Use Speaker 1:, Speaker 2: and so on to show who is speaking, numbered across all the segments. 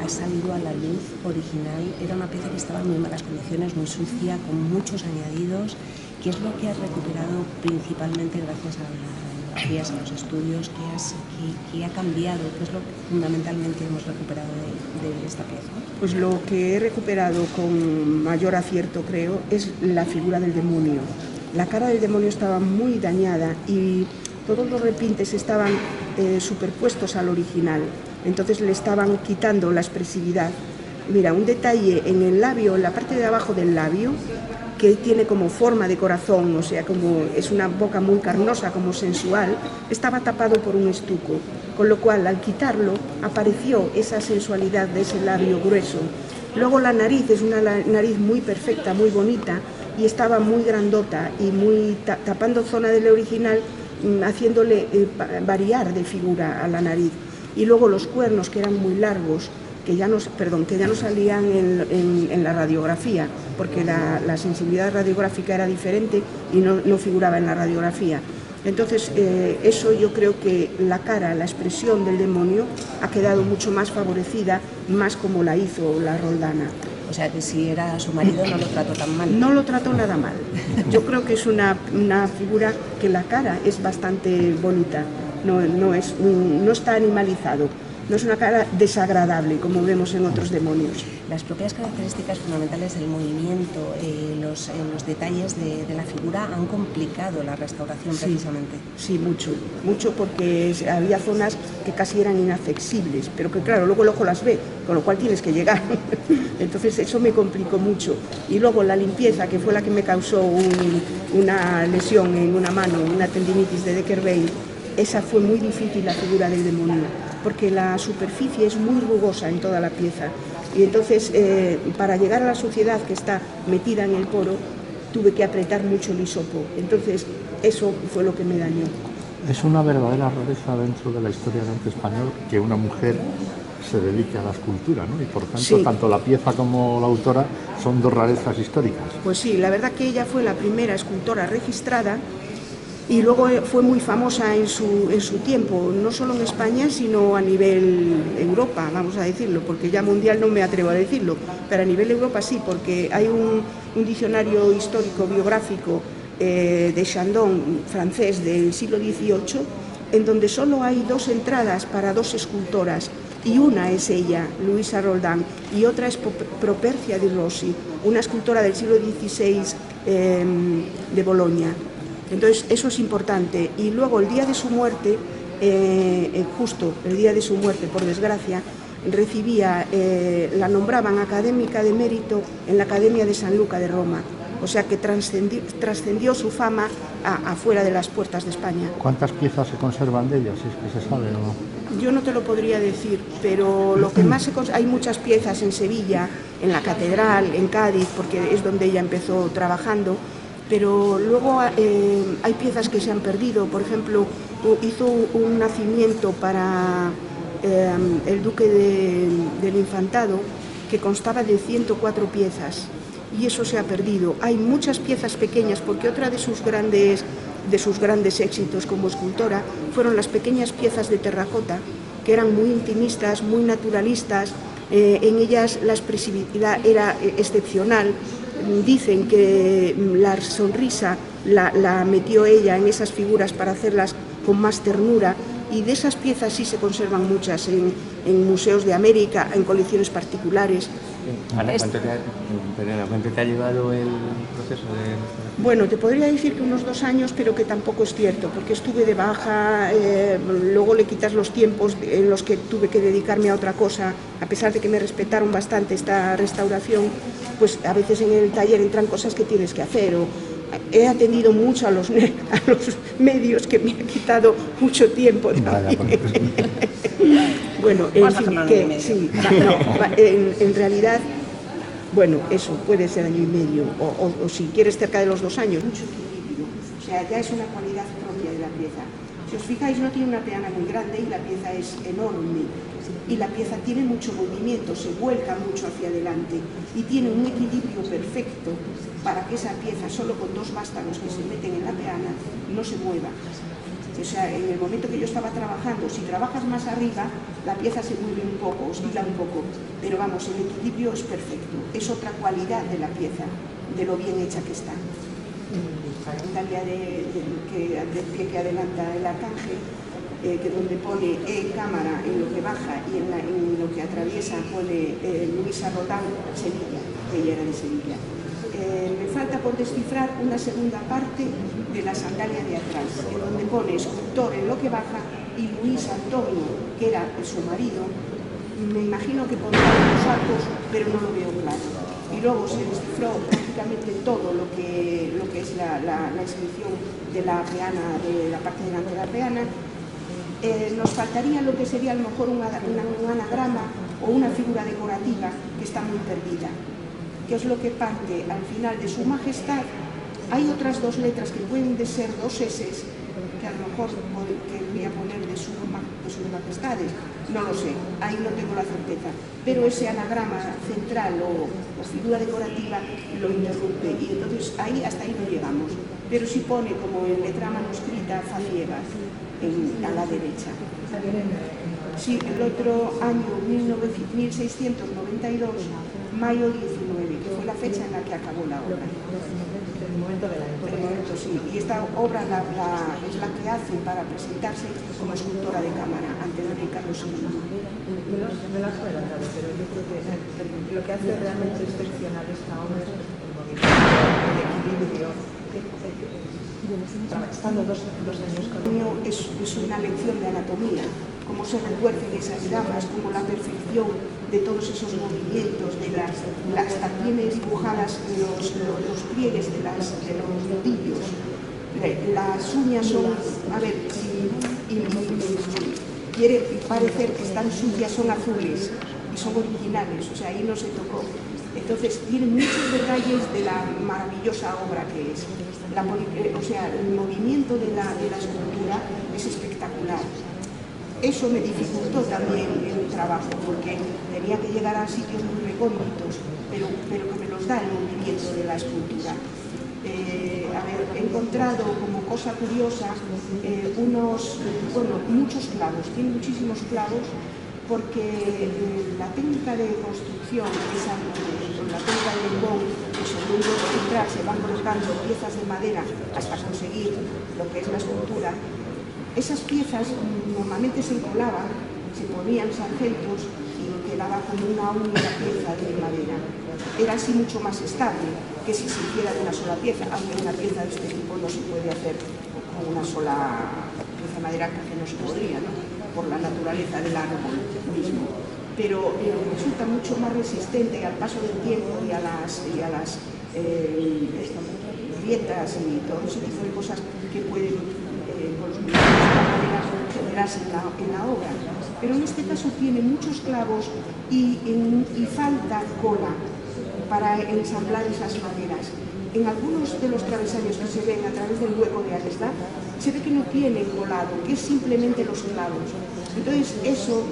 Speaker 1: ha salido a la luz original era una pieza que estaba en muy malas condiciones, muy sucia, con muchos añadidos. ¿Qué es lo que has recuperado principalmente gracias a las radiografías, a los estudios? ¿Qué ha cambiado? ¿Qué es lo que fundamentalmente hemos recuperado de esta pieza?
Speaker 2: Pues lo que he recuperado con mayor acierto, creo, es la figura del demonio. La cara del demonio estaba muy dañada y todos los repintes estaban superpuestos al original, entonces le estaban quitando la expresividad. Mira, un detalle en el labio, en la parte de abajo del labio, que tiene como forma de corazón, o sea, como es una boca muy carnosa, como sensual, estaba tapado por un estuco, con lo cual al quitarlo apareció esa sensualidad de ese labio grueso. Luego la nariz es una nariz muy perfecta, muy bonita, y estaba muy grandota y muy tapando zona del original, haciéndole variar de figura a la nariz. Y luego los cuernos, que eran muy largos, que ya no salían en la radiografía, porque la sensibilidad radiográfica era diferente y no figuraba en la radiografía. Entonces, eso yo creo que la cara, la expresión del demonio ha quedado mucho más favorecida, más como la hizo la Roldana.
Speaker 1: O sea, que si era su marido no lo trató tan mal.
Speaker 2: No lo trató nada mal. Yo creo que es una figura que la cara es bastante bonita, no está animalizado. No es una cara desagradable, como vemos en otros demonios.
Speaker 1: Las propias características fundamentales del movimiento, los detalles de la figura han complicado la restauración, sí, precisamente.
Speaker 2: Sí, mucho, porque había zonas que casi eran inaccesibles, pero que claro, luego el ojo las ve, con lo cual tienes que llegar. Entonces eso me complicó mucho. Y luego la limpieza, que fue la que me causó una lesión en una mano, una tendinitis de Decker-Vein, esa fue muy difícil, la figura del demonio, porque la superficie es muy rugosa en toda la pieza. Y entonces, para llegar a la suciedad que está metida en el poro, tuve que apretar mucho el hisopo. Entonces, eso fue lo que me dañó.
Speaker 3: Es una verdadera rareza dentro de la historia del arte español que una mujer se dedique a la escultura, ¿no? Y por tanto, sí, tanto la pieza como la autora son dos rarezas históricas.
Speaker 2: Pues sí, la verdad que ella fue la primera escultora registrada. Y luego fue muy famosa en su tiempo, no solo en España, sino a nivel Europa, vamos a decirlo, porque ya mundial no me atrevo a decirlo, pero a nivel Europa sí, porque hay un diccionario histórico biográfico de Chandon, francés, del siglo XVIII, en donde solo hay dos entradas para dos escultoras, y una es ella, Luisa Roldan, y otra es Propercia di Rossi, una escultora del siglo XVI de Bolonia. Entonces eso es importante. Y luego el día de su muerte, justo el día de su muerte, por desgracia, la nombraban académica de mérito en la Academia de San Luca de Roma. O sea que trascendió su fama afuera de las puertas de España.
Speaker 3: ¿Cuántas piezas se conservan de ella, si es que se sabe o no?
Speaker 2: Yo no te lo podría decir, pero lo que más hay muchas piezas en Sevilla, en la Catedral, en Cádiz, porque es donde ella empezó trabajando. Pero luego hay piezas que se han perdido. Por ejemplo, hizo un nacimiento para el duque del Infantado que constaba de 104 piezas y eso se ha perdido. Hay muchas piezas pequeñas, porque otra de sus grandes éxitos como escultora fueron las pequeñas piezas de terracota, que eran muy intimistas, muy naturalistas. En ellas la expresividad era excepcional. Dicen que la sonrisa la metió ella en esas figuras para hacerlas con más ternura, y de esas piezas sí se conservan muchas en museos de América, en colecciones particulares.
Speaker 4: Ana, ¿cuánto te ha llevado el proceso de...?
Speaker 2: Bueno, te podría decir que unos 2 años, pero que tampoco es cierto, porque estuve de baja, luego le quitas los tiempos en los que tuve que dedicarme a otra cosa, a pesar de que me respetaron bastante esta restauración, pues a veces en el taller entran cosas que tienes que hacer, o he atendido mucho a los medios, que me ha quitado mucho tiempo también. Bueno, en fin, que sí, en realidad, bueno, eso puede ser año y medio, o si quieres cerca de los 2 años. Mucho equilibrio, o sea, ya es una cualidad propia de la pieza. Si os fijáis, no tiene una peana muy grande y la pieza es enorme. Y la pieza tiene mucho movimiento, se vuelca mucho hacia adelante y tiene un equilibrio perfecto para que esa pieza, solo con 2 vástagos que se meten en la peana, no se mueva. O sea, en el momento que yo estaba trabajando, si trabajas más arriba, la pieza se mueve un poco, oscila un poco, pero vamos, el equilibrio es perfecto. Es otra cualidad de la pieza, de lo bien hecha que está. Sandalia del pie que adelanta el arcángel, que donde pone cámara en lo que baja y en lo que atraviesa pone Luisa Rodán, Sevilla, que ella era de Sevilla. Me falta por descifrar una segunda parte de la sandalia de atrás, en donde pone escultor en lo que baja y Luis Antonio, que era su marido. Me imagino que pondrá los arcos, pero no lo veo claro. Y luego se descifró prácticamente todo lo que es la inscripción de la peana, de la parte delantera peana. Nos faltaría lo que sería a lo mejor un anagrama o una figura decorativa que está muy perdida, que es lo que parte al final de su majestad. Hay otras dos letras que pueden ser dos S, que a lo mejor querría poner de sus majestades, no lo sé, ahí no tengo la certeza, pero ese anagrama central o figura decorativa lo interrumpe y entonces hasta ahí no llegamos, pero sí pone como en letra manuscrita Faciegas a la derecha. Sí, el otro año, 1692, mayo 19, que fue la fecha en la que acabó la obra.
Speaker 5: El momento de la época.
Speaker 2: Sí, y esta obra es la que hace para presentarse como escultora de cámara ante el rey Carlos II.
Speaker 5: Me lo has adelantado, pero yo creo que lo que hace realmente excepcional esta obra es el movimiento, el equilibrio. Estando dos años con él.
Speaker 2: Es una lección de anatomía, cómo se retuercen esas ramas, cómo la perfección de todos esos movimientos, hasta tiene dibujadas los pliegues de los nudillos. Las uñas son, a ver, quiere parecer que están sucias, son azules y son originales, o sea, ahí no se tocó. Entonces, tiene muchos detalles de la maravillosa obra que es. O sea, el movimiento de la escultura es espectacular. Eso me dificultó también el trabajo, porque tenía que llegar a sitios muy recónditos, pero que me los da el movimiento de la escultura. He encontrado como cosa curiosa muchos clavos, tiene muchísimos clavos, porque la técnica de construcción, la técnica de Lengón, que sobre un bloque central se van colocando piezas de madera hasta conseguir lo que es la escultura. Esas piezas normalmente se encolaban, se ponían sargentos y quedaba como una única pieza de madera. Era así mucho más estable que si se hiciera de una sola pieza, aunque una pieza de este tipo no se puede hacer con una sola pieza de madera, porque no se podría, ¿no? Por la naturaleza del árbol mismo. Pero resulta mucho más resistente al paso del tiempo y a las grietas y todo ese tipo de cosas que pueden con los movimientos generarse en la obra. Pero en este caso tiene muchos clavos y falta cola para ensamblar esas maderas. En algunos de los travesaños que se ven a través del hueco de Alesda, se ve que no tiene colado, que es simplemente los clavos. Entonces eso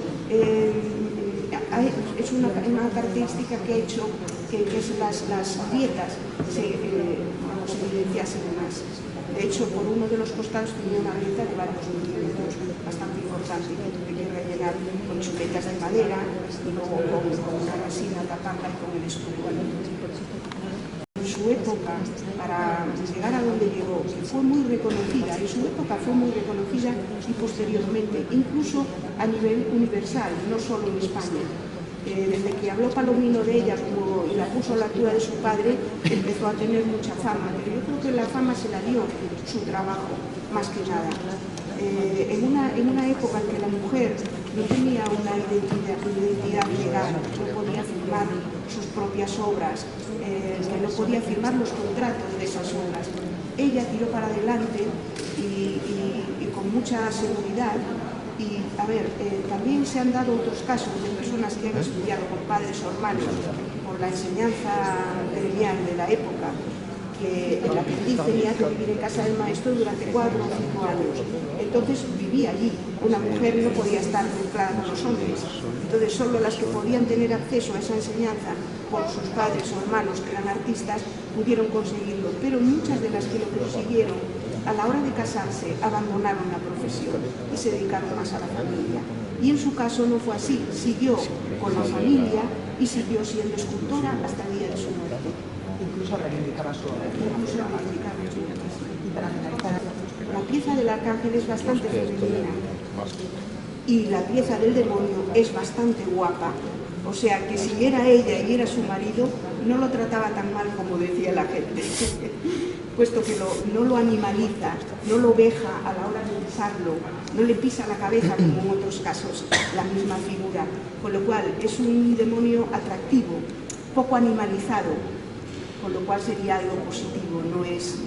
Speaker 2: es una característica que ha hecho que las grietas se evidenciasen más. De hecho, por uno de los costados tenía una grieta de varios milímetros, bastante importante, que tuve que rellenar con chuletas de madera y luego con una resina taparla y con el escudo. En su época, para llegar a donde llegó, fue muy reconocida, en su época fue muy reconocida y posteriormente, incluso a nivel universal, no solo en España. Desde que habló Palomino de ella y la puso a la altura de su padre, empezó a tener mucha fama, pero yo creo que la fama se la dio su trabajo, más que nada. En una época en que la mujer no tenía una identidad legal, no podía firmar sus propias obras, que no podía firmar los contratos de esas obras, ella tiró para adelante y con mucha seguridad. Y, a ver, también se han dado otros casos de personas que han estudiado con padres o hermanos por la enseñanza gremial de la época, que el aprendiz tenía que vivir en casa del maestro durante 4 o 5 años. Entonces vivía allí. Una mujer no podía estar mezclada con los hombres. Entonces solo las que podían tener acceso a esa enseñanza por sus padres o hermanos que eran artistas pudieron conseguirlo. Pero muchas de las que lo consiguieron a la hora de casarse abandonaron la profesión y se dedicaron más a la familia. Y en su caso no fue así, siguió con la familia y siguió siendo escultora hasta el día de su muerte.
Speaker 5: Incluso reivindicaba su obra.
Speaker 2: Incluso reivindicaba su obra. La pieza del arcángel es bastante femenina y la pieza del demonio es bastante guapa. O sea que si era ella y era su marido, no lo trataba tan mal como decía la gente, puesto que no lo animaliza, no lo veja a la hora de besarlo, no le pisa la cabeza como en otros casos la misma figura, con lo cual es un demonio atractivo, poco animalizado, con lo cual sería algo positivo, no es